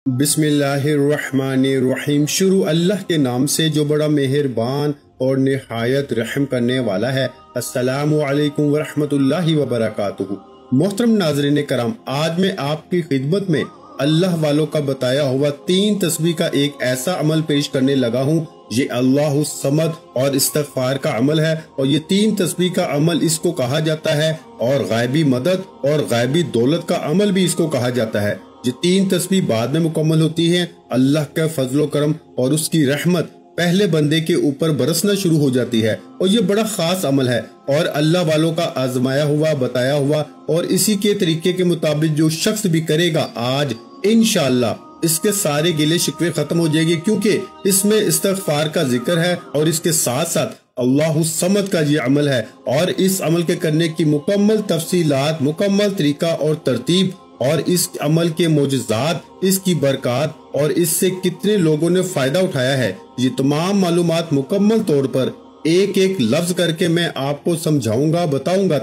बिस्मिल्लाहिर्रहमानिर्रहीम। शुरू अल्लाह के नाम से जो बड़ा मेहरबान और निहायत रहम करने वाला है। अस्सलामु अलैकुम वरहमतुल्लाहि वबरकातुहू। मोहतरम नाज़रीन कराम, आज मैं आपकी खिदमत में अल्लाह वालों का बताया हुआ 3 तस्बीह का एक ऐसा अमल पेश करने लगा हूँ। ये अल्लाहु समद और इस्तग़फ़ार का अमल है और ये 3 तस्बीह का अमल इसको कहा जाता है और गायबी मदद और गायबी दौलत का अमल भी इसको कहा जाता है। ये 3 तस्बीह बाद में मुकम्मल होती हैं। अल्लाह का फजलो करम और उसकी रहमत पहले बंदे के ऊपर बरसना शुरू हो जाती है और ये बड़ा खास अमल है और अल्लाह वालों का आजमाया हुआ, बताया हुआ, और इसी के तरीके के मुताबिक जो शख्स भी करेगा आज इंशाअल्लाह इसके सारे गिले शिकवे खत्म हो जाएंगे, क्योंकि इसमें इस्तग़फ़ार का जिक्र है और इसके साथ साथ अल्लाहु समद का ये अमल है। और इस अमल के करने की मुकम्मल तफसीलात, मुकम्मल तरीका और तरतीब और इस अमल के मोजज़ात, इसकी बरकत और इससे कितने लोगों ने फायदा उठाया है, ये तमाम मालूमात मुकम्मल तौर पर एक एक लफ्ज करके मैं आपको समझाऊंगा, बताऊंगा,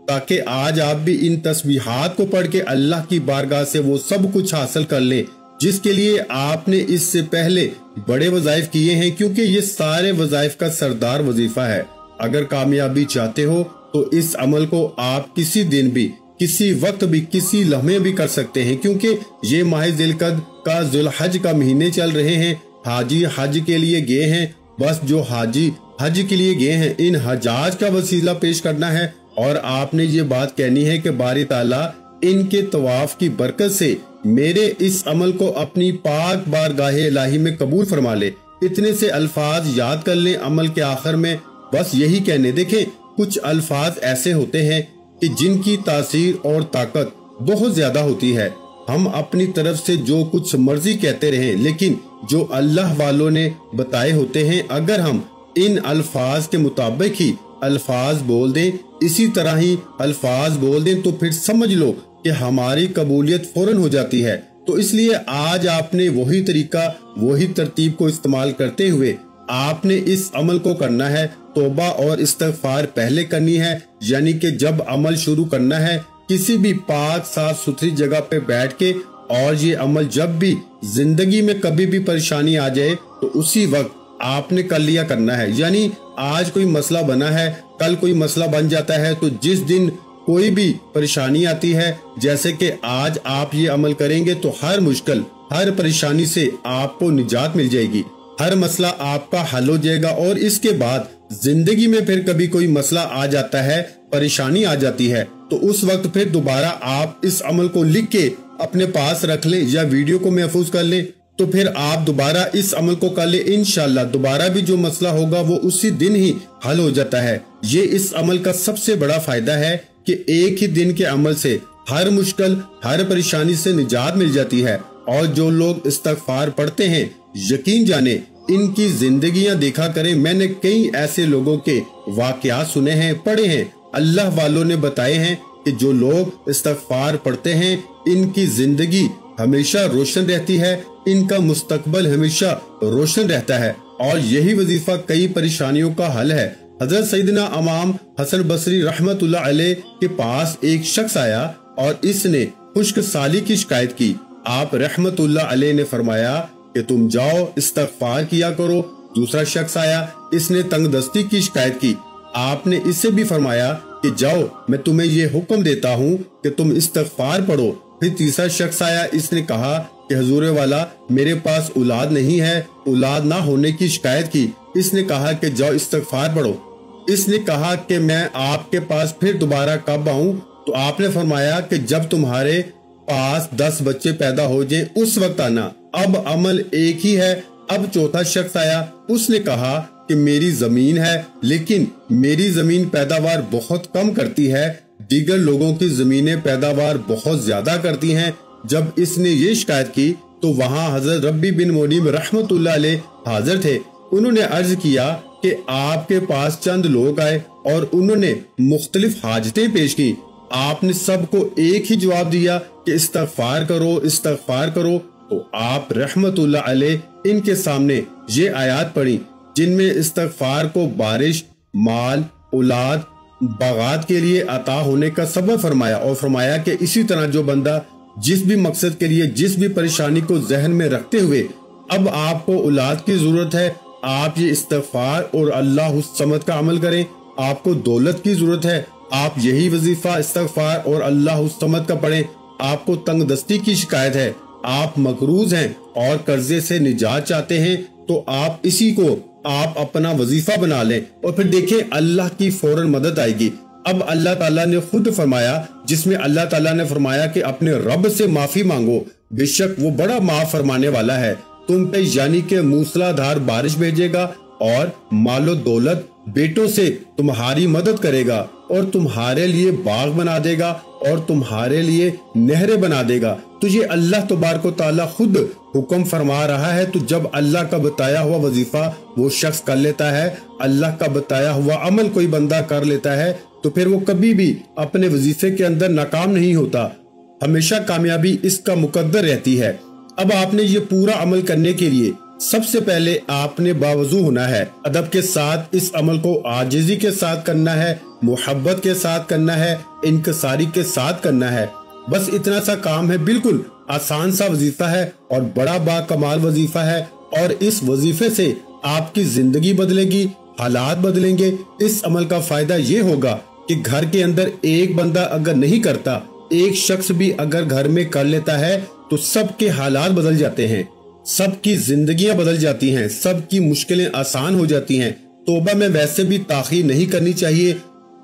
ताकि आज आप भी इन तस्बीहात को पढ़ के अल्लाह की बारगाह से वो सब कुछ हासिल कर ले जिसके लिए आपने इससे पहले बड़े वज़ाइफ किए हैं, क्योंकि ये सारे वज़ाइफ का सरदार वजीफा है। अगर कामयाबी चाहते हो तो इस अमल को आप किसी दिन भी, किसी वक्त भी, किसी लम्हे भी कर सकते हैं, क्योंकि ये माह ज़िलक़द का ज़ुल्हज का महीने चल रहे हैं। हाजी हज के लिए गए हैं, बस जो हाजी हज के लिए गए हैं इन हजाज का वसीला पेश करना है और आपने ये बात कहनी है कि बारी ताला इनके तवाफ की बरकत से मेरे इस अमल को अपनी पाक बारगाहे इलाही में कबूल फरमा ले। इतने से अल्फाज याद कर लें अमल के आखिर में, बस यही कहने। देखें, कुछ अल्फाज ऐसे होते हैं कि जिनकी तासीर और ताकत बहुत ज्यादा होती है। हम अपनी तरफ से जो कुछ मर्जी कहते रहें, लेकिन जो अल्लाह वालों ने बताए होते हैं, अगर हम इन अल्फाज के मुताबिक ही अल्फाज बोल दें, इसी तरह ही अल्फाज बोल दें, तो फिर समझ लो कि हमारी कबूलियत फौरन हो जाती है। तो इसलिए आज आपने वही तरीका, वही तरतीब को इस्तेमाल करते हुए आपने इस अमल को करना है। तौबा और इस्तग़फ़ार पहले करनी है, यानी कि जब अमल शुरू करना है किसी भी पाक साफ सुथरी जगह पे बैठ के, और ये अमल जब भी जिंदगी में कभी भी परेशानी आ जाए तो उसी वक्त आपने कर लिया करना है। यानी आज कोई मसला बना है, कल कोई मसला बन जाता है, तो जिस दिन कोई भी परेशानी आती है, जैसे कि आज आप ये अमल करेंगे तो हर मुश्किल, हर परेशानी से आपको निजात मिल जाएगी, हर मसला आपका हल हो जाएगा। और इसके बाद जिंदगी में फिर कभी कोई मसला आ जाता है, परेशानी आ जाती है, तो उस वक्त फिर दोबारा आप इस अमल को लिख के अपने पास रख ले या वीडियो को महफूज कर ले, तो फिर आप दोबारा इस अमल को कर ले। इंशाल्लाह दोबारा भी जो मसला होगा वो उसी दिन ही हल हो जाता है। ये इस अमल का सबसे बड़ा फायदा है कि एक ही दिन के अमल से हर मुश्किल, हर परेशानी से निजात मिल जाती है। और जो लोग इस्तग़फ़ार पढ़ते हैं, यकीन जाने इनकी जिंदगियां देखा करें। मैंने कई ऐसे लोगों के वाकयात सुने हैं, पढ़े हैं। अल्लाह वालों ने बताए हैं कि जो लोग इस्तग़फ़ार पढ़ते हैं इनकी जिंदगी हमेशा रोशन रहती है, इनका मुस्तकबल हमेशा रोशन रहता है। और यही वजीफा कई परेशानियों का हल है। हजरत सैयदना इमाम हसन बसरी रहमतुल्लाह अलैह के पास एक शख्स आया और इसने खुश्क साली की शिकायत की। आप रहमतुल्लाह अलैह ने फरमाया कि तुम जाओ इस्तग़फ़ार किया करो। दूसरा शख्स आया, इसने तंगदस्ती की शिकायत की। आपने इससे भी फरमाया कि जाओ, मैं तुम्हें ये हुक्म देता हूँ कि तुम इस्तग़फ़ार पढ़ो। फिर तीसरा शख्स आया, इसने कहा कि हुजूर वाला मेरे पास औलाद नहीं है, औलाद ना होने की शिकायत की। इसने कहा कि जाओ इस्तग़फ़ार पढ़ो। इसने कहा कि मैं आपके पास फिर दोबारा कब आऊं? तो आपने फरमाया कि जब तुम्हारे पास 10 बच्चे पैदा हो जाए उस वक्त आना। अब अमल एक ही है। अब चौथा शख्स आया, उसने कहा कि मेरी जमीन है, लेकिन मेरी जमीन पैदावार बहुत कम करती है, दीगर लोगों की जमीनें पैदावार बहुत ज्यादा करती हैं। जब इसने ये शिकायत की तो वहाँ हजरत रब्बी बिन मुनीब रहमतुल्लाह अलैह हाजिर थे। उन्होंने अर्ज किया कि आपके पास चंद लोग आए और उन्होंने मुख्तलिफ हाजतें पेश की। आपने सबको एक ही जवाब दिया कि इस्तग़फ़ार करो, इस्तग़फ़ार करो। तो आप रहमतुल्लाह अलैह इनके सामने ये आयात पढ़ी जिनमें इस्तग़फ़ार को बारिश, माल, औलाद, बागात के लिए अता होने का सबब फरमाया और फरमाया कि इसी तरह जो बंदा जिस भी मकसद के लिए, जिस भी परेशानी को जहन में रखते हुए अब आपको औलाद की जरूरत है, आप ये इस्तिग़फ़ार और अल्लाह समद का अमल करें। आपको दौलत की जरूरत है, आप यही वजीफा इस्तिग़फ़ार और अल्लाह समद का पढ़ें। आपको तंगदस्ती की शिकायत है, आप मकरूज हैं और कर्जे से निजात चाहते हैं, तो आप इसी को आप अपना वजीफा बना लें और फिर देखें अल्लाह की फौरन मदद आएगी। अब अल्लाह ताला ने खुद फरमाया, जिसमें अल्लाह ताला ने फरमाया कि अपने रब से माफी मांगो, बेशक वो बड़ा माफ फरमाने वाला है। तुम पे यानी के मूसलाधार बारिश भेजेगा और मालो दौलत बेटों से तुम्हारी मदद करेगा और तुम्हारे लिए बाग बना देगा और तुम्हारे लिए नहरें बना देगा। तो ये अल्लाह तबारक व तआला खुद हुक्म फरमा रहा है। तो जब अल्लाह का बताया हुआ वजीफा वो शख्स कर लेता है, अल्लाह का बताया हुआ अमल कोई बंदा कर लेता है, तो फिर वो कभी भी अपने वजीफे के अंदर नाकाम नहीं होता, हमेशा कामयाबी इसका मुकद्दर रहती है। अब आपने ये पूरा अमल करने के लिए सबसे पहले आपने बावजू होना है, अदब के साथ इस अमल को आजिज़ी के साथ करना है, मोहब्बत के साथ करना है, इनकसारी के साथ करना है। बस इतना सा काम है, बिल्कुल आसान सा वजीफा है और बड़ा बाकमाल वजीफा है। और इस वजीफे से आपकी जिंदगी बदलेगी, हालात बदलेंगे। इस अमल का फायदा ये होगा कि घर के अंदर एक बंदा अगर नहीं करता, एक शख्स भी अगर घर में कर लेता है, तो सबके हालात बदल जाते हैं, सबकी जिंदगियां बदल जाती हैं, सबकी मुश्किलें आसान हो जाती हैं। तौबा में वैसे भी ताखीर नहीं करनी चाहिए,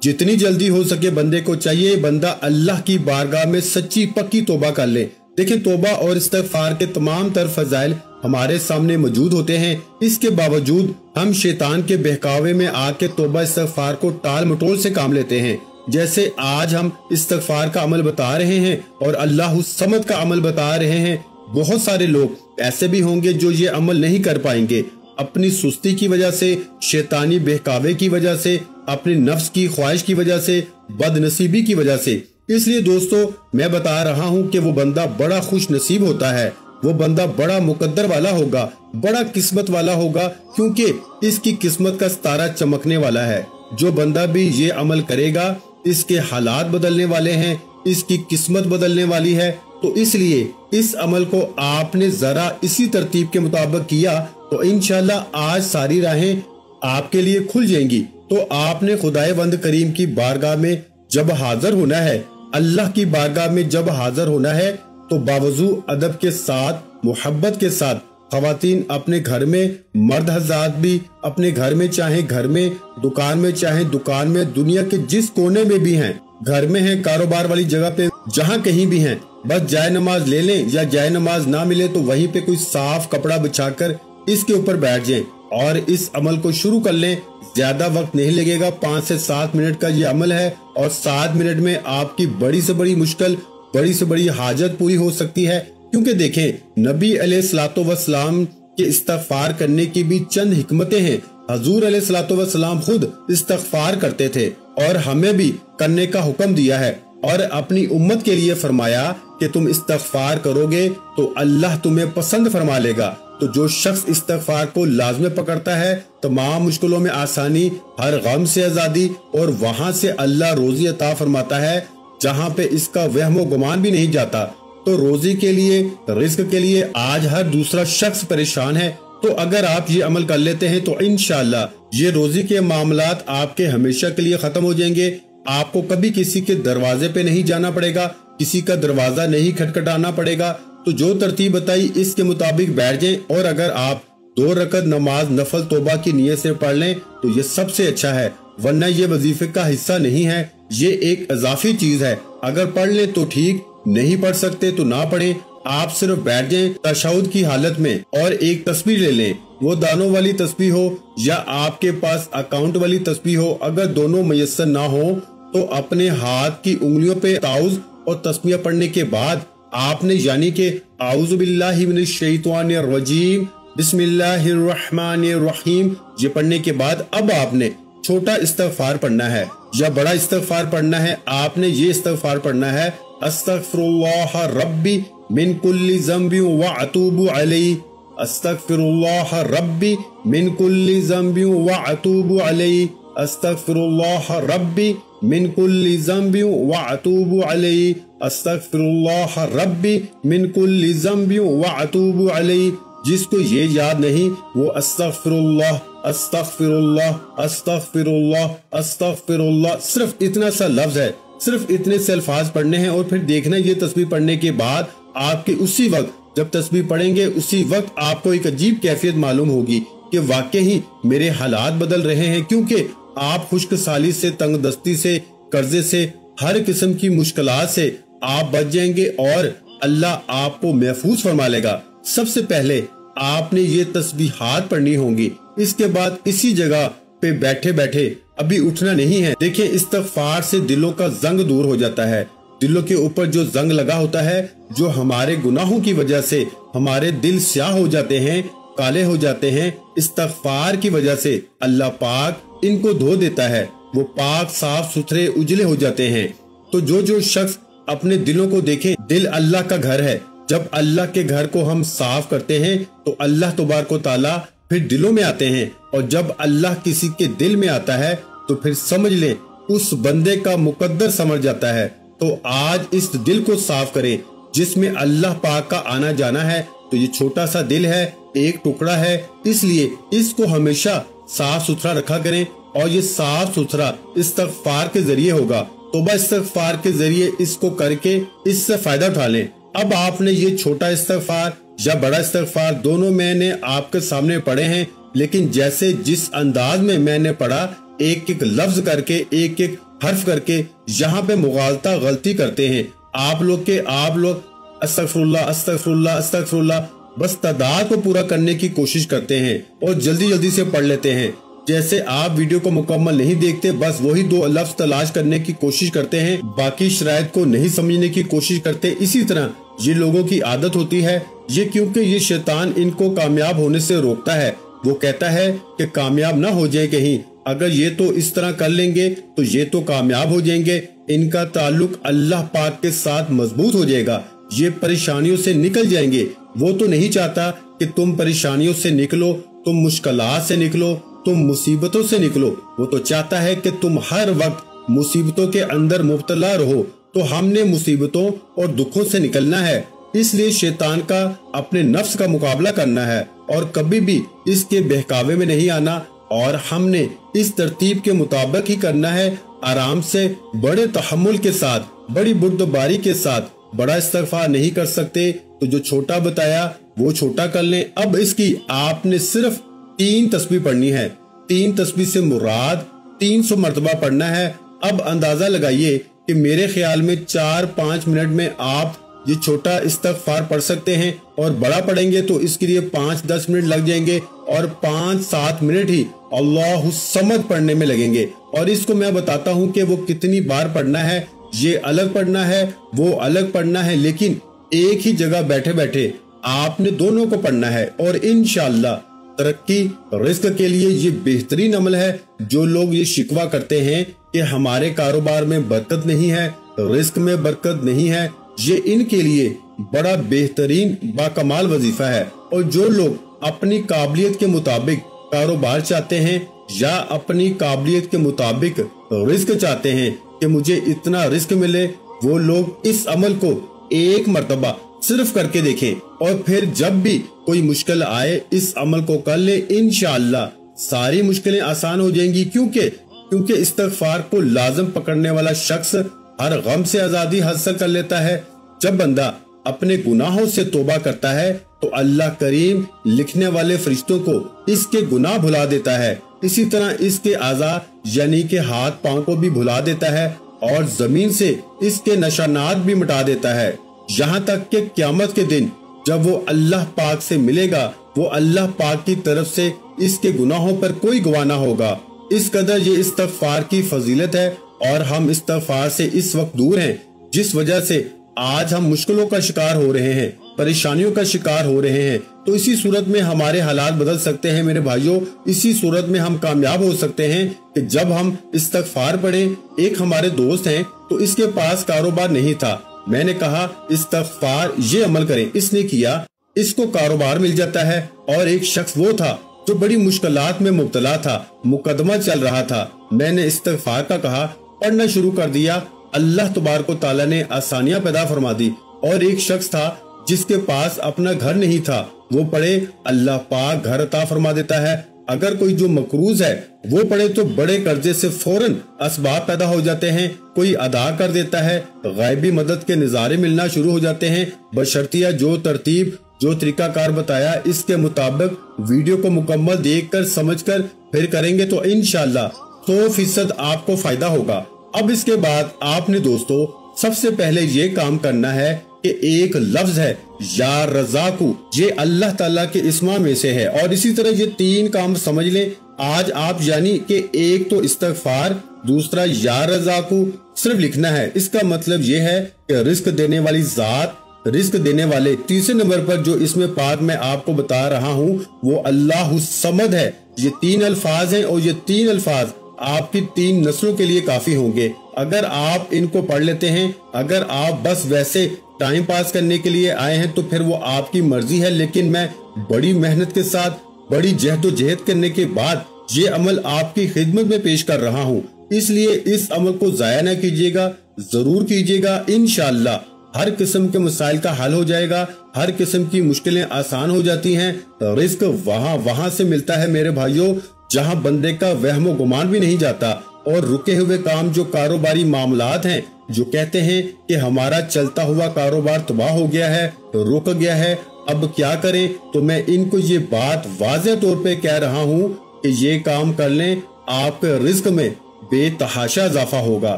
जितनी जल्दी हो सके बंदे को चाहिए बंदा अल्लाह की बारगाह में सच्ची पक्की तौबा कर ले। देखिए, तौबा और इस्तिग़फ़ार के तमाम तर फज़ाइल हमारे सामने मौजूद होते हैं, इसके बावजूद हम शैतान के बहकावे में आके तौबा इस्तिग़फ़ार को टाल मटोल से काम लेते हैं। जैसे आज हम इस्तिग़फ़ार का अमल बता रहे हैं और अल्लाह समद का अमल बता रहे हैं, बहुत सारे लोग ऐसे भी होंगे जो ये अमल नहीं कर पाएंगे, अपनी सुस्ती की वजह से, शैतानी बहकावे की वजह से, अपनी नफ्स की ख्वाहिश की वजह से, बदनसीबी की वजह से। इसलिए दोस्तों, मैं बता रहा हूँ कि वो बंदा बड़ा खुश नसीब होता है, वो बंदा बड़ा मुकद्दर वाला होगा, बड़ा किस्मत वाला होगा, क्योंकि इसकी किस्मत का सितारा चमकने वाला है। जो बंदा भी ये अमल करेगा, इसके हालात बदलने वाले हैं, इसकी किस्मत बदलने वाली है। तो इसलिए इस अमल को आपने जरा इसी तरतीब के मुताबिक किया तो इंशाल्लाह आज सारी राहें आपके लिए खुल जाएंगी। तो आपने खुदाए-वंद करीम की बारगाह में जब हाजिर होना है, अल्लाह की बारगाह में जब हाजिर होना है, तो बावजू अदब के साथ, मोहब्बत के साथ, खवातीन अपने घर में, मर्द हज़रात भी अपने घर में, चाहे घर में, दुकान में, चाहे दुकान में, दुनिया के जिस कोने में भी हैं, घर में हैं, कारोबार वाली जगह पे, जहाँ कहीं भी हैं, बस जाए नमाज ले लें, या जाए नमाज ना मिले तो वहीं पे कोई साफ कपड़ा बिछाकर इसके ऊपर बैठ जाएं और इस अमल को शुरू कर लें। ज्यादा वक्त नहीं लगेगा, 5 से 7 मिनट का ये अमल है और 7 मिनट में आपकी बड़ी से बड़ी मुश्किल, बड़ी से बड़ी हाजत पूरी हो सकती है। क्योंकि देखें, नबी अलैहिस्सलातु वस्सलाम के इस्तिग़फ़ार करने की भी चंद हिकमतें हैं। हजूर अलैहिस्सलातु वस्सलाम खुद इस्तिग़फ़ार करते थे और हमें भी करने का हुक्म दिया है और अपनी उम्मत के लिए फरमाया कि तुम इस्तिग़फ़ार करोगे तो अल्लाह तुम्हें पसंद फरमा लेगा। तो जो शख्स इस्तिग़फ़ार को लाज़मी पकड़ता है, तमाम मुश्किलों में आसानी, हर गम से आज़ादी, और वहाँ से अल्लाह रोज़ी अता फरमाता है जहाँ पे इसका वहम व गुमान भी नहीं जाता। तो रोज़ी के लिए, रिज़्क़ के लिए आज हर दूसरा शख्स परेशान है। तो अगर आप ये अमल कर लेते हैं तो इंशाअल्लाह ये रोज़ी के मामलात आपके हमेशा के लिए खत्म हो जाएंगे। आपको कभी किसी के दरवाजे पे नहीं जाना पड़ेगा, किसी का दरवाजा नहीं खटखटाना पड़ेगा। तो जो तरतीब बताई इसके मुताबिक बैठ जाएं और अगर आप 2 रकत नमाज नफल तौबा की नीयत से पढ़ लें तो ये सबसे अच्छा है, वरना ये वजीफे का हिस्सा नहीं है, ये एक इजाफी चीज है। अगर पढ़ लें तो ठीक, नहीं पढ़ सकते तो ना पढ़ें। आप सिर्फ बैठ जाएं तशहुद की हालत में और एक तस्बीह ले लें, वो दानों वाली तस्बीह हो या आपके पास अकाउंट वाली तस्बीह हो। अगर दोनों मयस्सर ना हो तो अपने हाथ की उंगलियों पे ताउज़ और तस्बीह पढ़ने के बाद आपने यानी कि आऊज़ु बिल्लाहि मिनश शैतानिर रजीम बिस्मिल्लाहिर रहमानिर रहीम ये पढ़ने के बाद अब आपने छोटा इस्तिग़फ़ार पढ़ना है या बड़ा इस्तिग़फ़ार पढ़ना है। आपने ये इस्तिग़फ़ार पढ़ना है, अस्तग़फ़िरुल्लाह रब्बी मिन कुल्ली ज़ंबि व अतूबु अलैहि, अस्तग़फ़िरुल्लाह रब्बी मिन कुल्ली ज़ंबि व अतूबु अलैहि, अस्तग़फ़िरुल्लाह रब्बी मिन कुल्ली ज़ंबि व अतूबु अलैहि, अस्तगफिरुल्लाह रब्बी मिन कुल्लि ज़ंबि व अतूबु अलैहि। जिसको ये याद नहीं वो अस्तगफिरुल्लाह अस्तगफिरुल्लाह अस्तगफिरुल्लाह अस्तगफिरुल्लाह सिर्फ इतना सा लफ्ज है, सिर्फ इतने से अल्फाज पढ़ने हैं। और फिर देखना ये तस्बीह पढ़ने के बाद आपके उसी वक्त जब तस्बीह पढ़ेंगे उसी वक्त आपको एक अजीब कैफियत मालूम होगी कि वाकई ही मेरे हालात बदल रहे हैं, क्योंकि आप खुश्क साली से, तंगदस्ती से, कर्जे से, हर किस्म की मुश्किलात से आप बच जाएंगे और अल्लाह आपको महफूज फरमा लेगा। सबसे पहले आपने ये तस्बीहात पढ़नी होंगी। इसके बाद इसी जगह पे बैठे बैठे अभी उठना नहीं है। देखिए इस्तिग़फ़ार से दिलों का जंग दूर हो जाता है। दिलों के ऊपर जो जंग लगा होता है, जो हमारे गुनाहों की वजह से हमारे दिल स्याह हो जाते हैं, काले हो जाते हैं, इस्तिग़फ़ार की वजह से अल्लाह पाक इनको धो देता है। वो पाक साफ सुथरे उजले हो जाते हैं। तो जो शख्स अपने दिलों को देखें, दिल अल्लाह का घर है। जब अल्लाह के घर को हम साफ करते हैं तो अल्लाह तबारक व तआला फिर दिलों में आते हैं, और जब अल्लाह किसी के दिल में आता है तो फिर समझ लें उस बंदे का मुकद्दर समझ जाता है। तो आज इस दिल को साफ करें जिसमें अल्लाह पाक का आना जाना है। तो ये छोटा सा दिल है, एक टुकड़ा है, इसलिए इसको हमेशा साफ सुथरा रखा करें। और ये साफ सुथरा इस्तिग़फ़ार के जरिए होगा। तौबा इस्तिग़फ़ार के जरिए इसको करके इससे फायदा उठा लें। अब आपने ये छोटा इस्तिग़फ़ार या बड़ा इस्तिग़फ़ार दोनों मैंने आपके सामने पढ़े हैं, लेकिन जैसे जिस अंदाज में मैंने पढ़ा, एक एक लफ्ज करके, एक एक हर्फ करके, यहाँ पे मुगालता गलती करते हैं आप लोग अस्तगफिरुल्लाह अस्तगफिरुल्लाह अस्तगफिरुल्लाह बस तादाद को पूरा करने की कोशिश करते हैं और जल्दी जल्दी से पढ़ लेते हैं। जैसे आप वीडियो को मुकम्मल नहीं देखते, बस वही दो लफ्ज तलाश करने की कोशिश करते हैं, बाकी शराइत को नहीं समझने की कोशिश करते। इसी तरह ये लोगों की आदत होती है। ये क्योंकि ये शैतान इनको कामयाब होने से रोकता है। वो कहता है कि कामयाब ना हो जाए कहीं, अगर ये तो इस तरह कर लेंगे तो ये तो कामयाब हो जाएंगे, इनका ताल्लुक अल्लाह पाक के साथ मजबूत हो जाएगा, ये परेशानियों से निकल जाएंगे। वो तो नहीं चाहता कि तुम परेशानियों से निकलो, तुम मुश्किलात से निकलो, तुम मुसीबतों से निकलो। वो तो चाहता है कि तुम हर वक्त मुसीबतों के अंदर मुब्तला रहो। तो हमने मुसीबतों और दुखों से निकलना है, इसलिए शैतान का अपने नफ्स का मुकाबला करना है और कभी भी इसके बहकावे में नहीं आना। और हमने इस तरतीब के मुताबिक ही करना है, आराम से, बड़े तहम्मुल के साथ, बड़ी बुर्दबारी के साथ। बड़ा इस्तिग़फ़ार नहीं कर सकते तो जो छोटा बताया वो छोटा कर लें। अब इसकी आपने सिर्फ 3 तस्बीह पढ़नी है। 3 तस्बीह से मुराद 300 मरतबा पढ़ना है। अब अंदाजा लगाइए कि मेरे ख्याल में 4-5 मिनट में आप ये छोटा इस्तिग़फ़ार पढ़ सकते हैं, और बड़ा पढ़ेंगे तो इसके लिए 5-10 मिनट लग जाएंगे और 5-7 मिनट ही अल्लाहु समद पढ़ने में लगेंगे। और इसको मैं बताता हूँ कि वो कितनी बार पढ़ना है, ये अलग पढ़ना है, वो अलग पढ़ना है, लेकिन एक ही जगह बैठे बैठे आपने दोनों को पढ़ना है। और इंशाअल्लाह तरक्की रिस्क के लिए ये बेहतरीन अमल है। जो लोग ये शिकवा करते हैं कि हमारे कारोबार में बरकत नहीं है, रिस्क में बरकत नहीं है, ये इनके लिए बड़ा बेहतरीन बाकमाल वजीफा है। और जो लोग अपनी काबिलियत के मुताबिक कारोबार चाहते हैं या अपनी काबिलियत के मुताबिक रिस्क चाहते हैं कि मुझे इतना रिस्क मिले, वो लोग इस अमल को एक मर्तबा सिर्फ करके देखें और फिर जब भी कोई मुश्किल आए इस अमल को कर ले। इंशाअल्लाह सारी मुश्किलें आसान हो जाएंगी, क्योंकि इस्तिग़फ़ार को लाज़िम पकड़ने वाला शख्स हर गम से आजादी हासिल कर लेता है। जब बंदा अपने गुनाहों से तौबा करता है तो अल्लाह करीम लिखने वाले फरिश्तों को इसके गुनाह भुला देता है। इसी तरह इसके आज़ा यानी के हाथ पांव को भी भुला देता है और जमीन से इसके निशानात भी मिटा देता है, यहाँ तक कि क़यामत के दिन जब वो अल्लाह पाक से मिलेगा, वो अल्लाह पाक की तरफ से इसके गुनाहों पर कोई गवाह ना होगा। इस कदर ये इस्तिग़फ़ार की फजीलत है और हम इस्तिग़फ़ार से इस वक्त दूर हैं, जिस वजह से आज हम मुश्किलों का शिकार हो रहे हैं, परेशानियों का शिकार हो रहे हैं। तो इसी सूरत में हमारे हालात बदल सकते हैं मेरे भाइयों। इसी सूरत में हम कामयाब हो सकते हैं कि जब हम इस्तिग़फ़ार पढ़ें। एक हमारे दोस्त हैं तो इसके पास कारोबार नहीं था, मैंने कहा इस्तिग़फ़ार ये अमल करें, इसने किया, इसको कारोबार मिल जाता है। और एक शख्स वो था जो बड़ी मुश्किलात में मुब्तला था, मुकदमा चल रहा था। मैंने इस्तिग़फ़ार का कहा, पढ़ना शुरू कर दिया اللہ तबारक व तआला ने आसानियां पैदा फरमा दी और एक शख्स था जिसके पास अपना घर नहीं था, वो पढ़े अल्लाह पाक घर अता फरमा देता है। अगर कोई जो मकरूज है वो पढ़े तो बड़े कर्जे से फौरन असबाब पैदा हो जाते हैं, कोई अदा कर देता है, गायबी मदद के नज़ारे मिलना शुरू हो जाते हैं। बशर्तिया जो तरतीब जो तरीकाकार बताया इसके मुताबिक वीडियो को मुकम्मल देखकर समझकर फिर करेंगे तो इंशाअल्लाह 100% आपको फायदा होगा। अब इसके बाद आपने दोस्तों सबसे पहले ये काम करना है कि एक लफ्ज है या रज़ाकू, ये अल्लाह ताला के इस्मा में से है और इसी तरह ये 3 काम समझ लें आज आप, यानी कि एक तो इस्तगफार, दूसरा या रज़ाकू सिर्फ लिखना है। इसका मतलब ये है कि रिस्क देने वाली जात, रिस्क देने वाले। तीसरे नंबर पर जो इसमें पाक मैं आपको बता रहा हूँ वो अल्लाहु समद है। ये 3 अल्फाज हैं और ये 3 अल्फाज आपकी 3 नस्लों के लिए काफी होंगे। अगर आप इनको पढ़ लेते हैं, अगर आप बस वैसे टाइम पास करने के लिए आए हैं तो फिर वो आपकी मर्जी है, लेकिन मैं बड़ी मेहनत के साथ बड़ी जहदोजहद करने के बाद ये अमल आपकी खिदमत में पेश कर रहा हूँ, इसलिए इस अमल को जाया न कीजिएगा, जरूर कीजिएगा। इंशाअल्लाह हर किस्म के मसाइल का हल हो जाएगा, हर किस्म की मुश्किलें आसान हो जाती हैं। रिस्क वहाँ से मिलता है मेरे भाइयों जहाँ बंदे का वहम गुमान भी नहीं जाता। और रुके हुए काम जो कारोबारी मामलात हैं, जो कहते हैं कि हमारा चलता हुआ कारोबार तबाह हो गया है, रुक गया है, अब क्या करें, तो मैं इनको ये बात वाज़ेह तौर पे कह रहा हूँ कि ये काम कर लें, आपके रिस्क में बेतहाशा इजाफा होगा,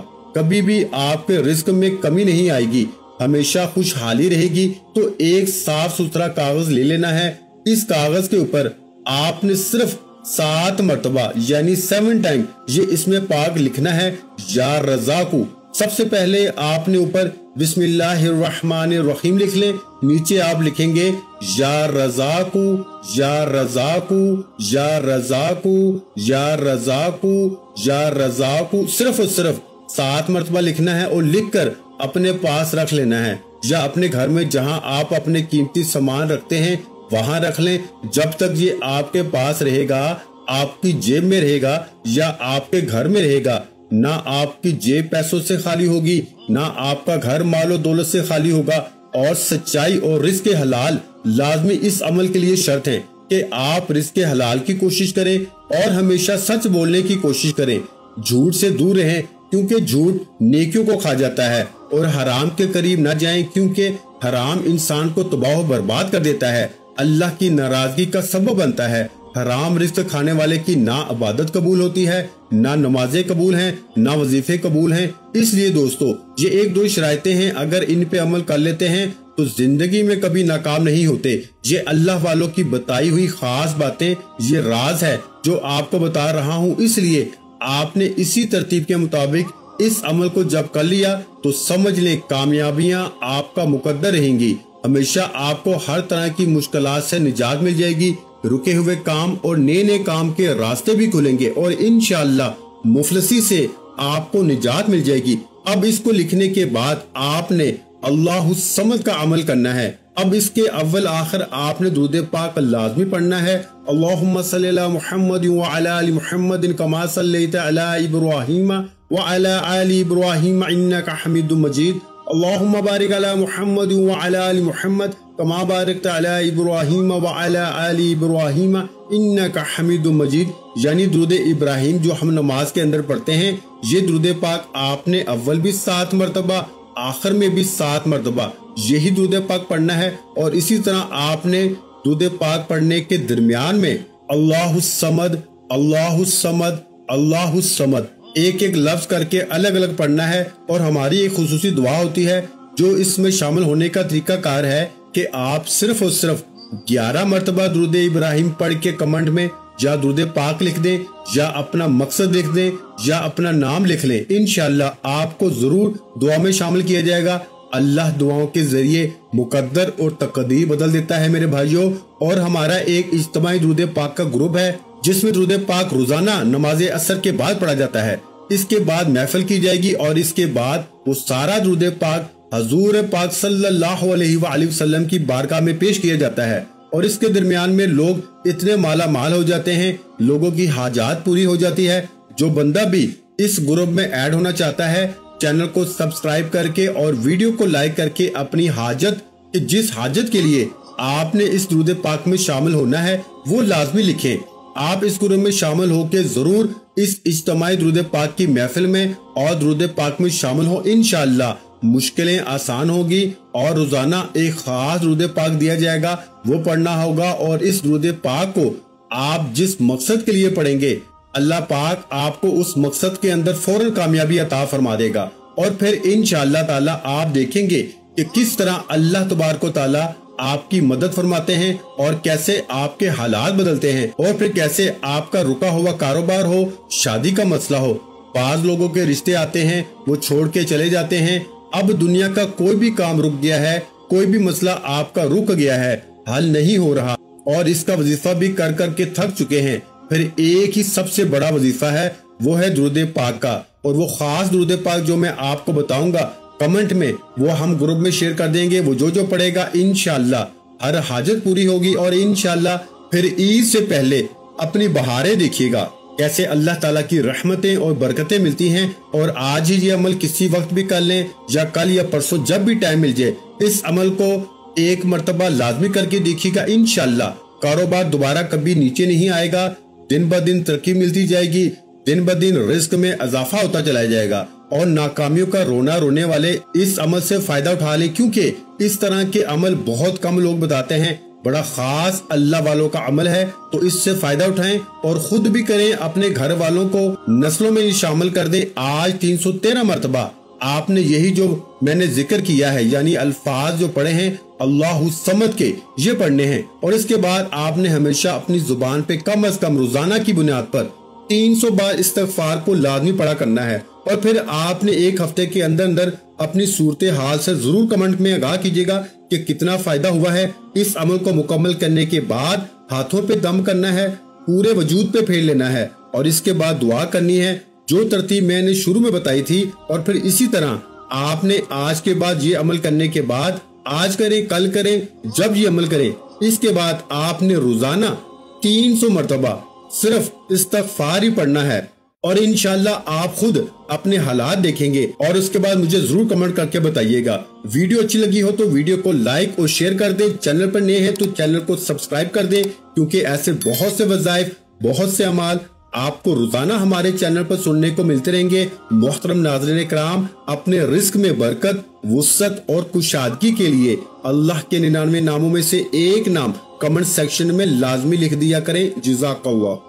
कभी भी आपके रिस्क में कमी नहीं आएगी, हमेशा खुशहाली रहेगी। तो एक साफ सुथरा कागज ले लेना है। इस कागज के ऊपर आपने सिर्फ 7 मरतबा यानी 7 टाइम ये इसमें पाक लिखना है या रज़ाकू। सबसे पहले आपने ऊपर बिस्मिल्लाहिर्रहमानिर्रहीम लिख लें, नीचे आप लिखेंगे या रज़ाकू या रज़ाकू या रज़ाकू या रज़ाकू या रज़ाकू। सिर्फ और सिर्फ 7 मरतबा लिखना है और लिखकर अपने पास रख लेना है, या अपने घर में जहां आप अपने कीमती सामान रखते हैं वहां रख लें। जब तक ये आपके पास रहेगा, आपकी जेब में रहेगा या आपके घर में रहेगा, ना आपकी जेब पैसों से खाली होगी, ना आपका घर मालो दौलत से खाली होगा। और सच्चाई और रिज़्क़ हलाल लाजमी इस अमल के लिए शर्त है कि आप रिज़्क़ हलाल की कोशिश करें और हमेशा सच बोलने की कोशिश करें, झूठ से दूर रहें, क्योंकि झूठ नेकियों को खा जाता है। और हराम के करीब न जाएं, क्योंकि हराम इंसान को तबाह बर्बाद कर देता है, अल्लाह की नाराजगी का सबब बनता है। हराम रिज़्क़ खाने वाले की ना इबादत कबूल होती है, ना नमाजें कबूल हैं, ना वजीफे कबूल हैं। इसलिए दोस्तों ये 1-2 शराइतें हैं, अगर इन पे अमल कर लेते हैं तो जिंदगी में कभी नाकाम नहीं होते। ये अल्लाह वालों की बताई हुई खास बातें, ये राज है जो आपको बता रहा हूँ। इसलिए आपने इसी तरतीब के मुताबिक इस अमल को जब कर लिया तो समझ ले कामयाबियां आपका मुकद्दर रहेंगी। हमेशा आपको हर तरह की मुश्किलात से निजात मिल जाएगी, रुके हुए काम और नए काम के रास्ते भी खुलेंगे और इंशाअल्लाह मुफलिसी से आपको निजात मिल जाएगी। अब इसको लिखने के बाद आपने अल्लाहु समद का अमल करना है। अब इसके अव्वल आखिर आपने दुरूद पाक लाजमी पढ़ना है। अल्लाहुम्मा सल्ली अला मुहम्मद व अला आलि मुहम्मद कमा सल्लैता अला इब्राहीम व अला आलि इब्राहीम इन्नका हमीदुम मजीद। अल्लाहुम्मा बारिक अला मुहम्मद व अला आलि मुहम्मद कमा बारकता अला इब्राहीम व अला आलि इब्राहीम इन्नका हमीदुम मजीद। यानी दुरूद इब्राहिम जो हम नमाज के अंदर पढ़ते हैं, ये दुरूद पाक आपने अव्वल भी 7 मरतबा, आखिर में भी 7 मरतबा यही दुरूद पाक पढ़ना है। और इसी तरह आपने दुरूद पाक पढ़ने के दरमियान में अल्लाहु समद अल्लाहु समद अल्लाहु समद एक लफ्ज करके अलग अलग पढ़ना है। और हमारी एक खुसूसी दुआ होती है जो इसमें शामिल होने का तरीका कार है कि आप सिर्फ और सिर्फ 11 मरतबा दुरूद इब्राहिम पढ़ के कमेंट में या दुरूद पाक लिख दें, या अपना मकसद लिख दें, या अपना नाम लिख लें। इंशाअल्लाह आपको जरूर दुआ में शामिल किया जाएगा। अल्लाह दुआओं के जरिए मुकद्दर और तकदीर बदल देता है मेरे भाइयों। और हमारा एक इज्तिमाई दुरूद पाक का ग्रुप है जिसमें दुरूद पाक रोजाना नमाज असर के बाद पढ़ा जाता है। इसके बाद महफिल की जाएगी और इसके बाद वो सारा दुरूद पाक हजूर पाक सल्लल्लाहु अलैहि वसल्लम की बारगाह में पेश किया जाता है। और इसके दरमियान में लोग इतने माला माल हो जाते हैं, लोगों की हाजात पूरी हो जाती है। जो बंदा भी इस ग्रुप में ऐड होना चाहता है चैनल को सब्सक्राइब करके और वीडियो को लाइक करके अपनी हाजत, जिस हाजत के लिए आपने इस दुरूद पाक में शामिल होना है वो लाजमी लिखें। आप इस ग्रुप में शामिल होकर जरूर इस इज्तिमाई दुरूद पाक की महफिल में और दुरूद पाक में शामिल हो। इंशाअल्लाह मुश्किलें आसान होगी और रोजाना एक खास दुरूद पाक दिया जाएगा, वो पढ़ना होगा। और इस दुरूद पाक को आप जिस मकसद के लिए पढ़ेंगे अल्लाह पाक आपको उस मकसद के अंदर फौरन कामयाबी अता फरमा देगा। और फिर इंशाअल्लाह ताला आप देखेंगे कि किस तरह अल्लाह तबारक व तआला आपकी मदद फरमाते हैं और कैसे आपके हालात बदलते हैं, और फिर कैसे आपका रुका हुआ कारोबार हो, शादी का मसला हो। बाज लोगों के रिश्ते आते हैं, वो छोड़ के चले जाते हैं। अब दुनिया का कोई भी काम रुक गया है, कोई भी मसला आपका रुक गया है, हल नहीं हो रहा और इसका वजीफा भी कर कर के थक चुके हैं। फिर एक ही सबसे बड़ा वजीफा है, वो है दुरूद पाक का। और वो खास दुरूद पाक जो मैं आपको बताऊंगा कमेंट में, वो हम ग्रुप में शेयर कर देंगे। वो जो पढ़ेगा इंशाअल्लाह हर हाजत पूरी होगी। और इंशाअल्लाह फिर ईद से पहले अपनी बहारें देखिएगा, कैसे अल्लाह ताला की रहमतें और बरकतें मिलती हैं। और आज ही ये अमल किसी वक्त भी कर लें या कल या परसों जब भी टाइम मिल जाए, इस अमल को एक मर्तबा लाजमी करके देखिएगा। इंशाअल्लाह कारोबार दोबारा कभी नीचे नहीं आएगा, दिन ब दिन तरक्की मिलती जाएगी, दिन ब दिन रिस्क में इजाफा होता चला जाएगा। और नाकामियों का रोना रोने वाले इस अमल से फायदा उठा लें, क्योंकि इस तरह के अमल बहुत कम लोग बताते हैं। बड़ा खास अल्लाह वालों का अमल है, तो इससे फायदा उठाएं और खुद भी करें, अपने घर वालों को नस्लों में शामिल कर दें। आज 313 मरतबा आपने यही जो मैंने जिक्र किया है, यानी अल्फाज जो पढ़े हैं अल्लाहु समद के, ये पढ़ने हैं। और इसके बाद आपने हमेशा अपनी जुबान पे कम अज कम रोजाना की बुनियाद पर 300 बार इस्तिग़फ़ार को लाजमी पढ़ा करना है। और फिर आपने एक हफ्ते के अंदर अंदर अपनी सूरत हाल से जरूर कमेंट में आगाह कीजिएगा कि कितना फायदा हुआ है। इस अमल को मुकम्मल करने के बाद हाथों पे दम करना है, पूरे वजूद पे फेर लेना है और इसके बाद दुआ करनी है, जो तरतीब मैंने शुरू में बताई थी। और फिर इसी तरह आपने आज के बाद ये अमल करने के बाद, आज करें कल करें जब ये अमल करें, इसके बाद आपने रोजाना 300 मरतबा सिर्फ इस्तिग़फ़ार ही पढ़ना है। और इंशाअल्लाह आप खुद अपने हालात देखेंगे और उसके बाद मुझे जरूर कमेंट करके बताइएगा। वीडियो अच्छी लगी हो तो वीडियो को लाइक और शेयर कर दें। चैनल पर नए हैं तो चैनल को सब्सक्राइब कर दें, क्योंकि ऐसे बहुत से वज़ाइफ, बहुत से अमाल आपको रोजाना हमारे चैनल पर सुनने को मिलते रहेंगे। मोहतरम नाज़रीन कराम, अपने रिस्क में बरकत, वुसअत और कुशादगी के लिए अल्लाह के 99 नामों में से एक नाम कमेंट सेक्शन में लाजमी लिख दिया करें। जज़ाकल्लाह।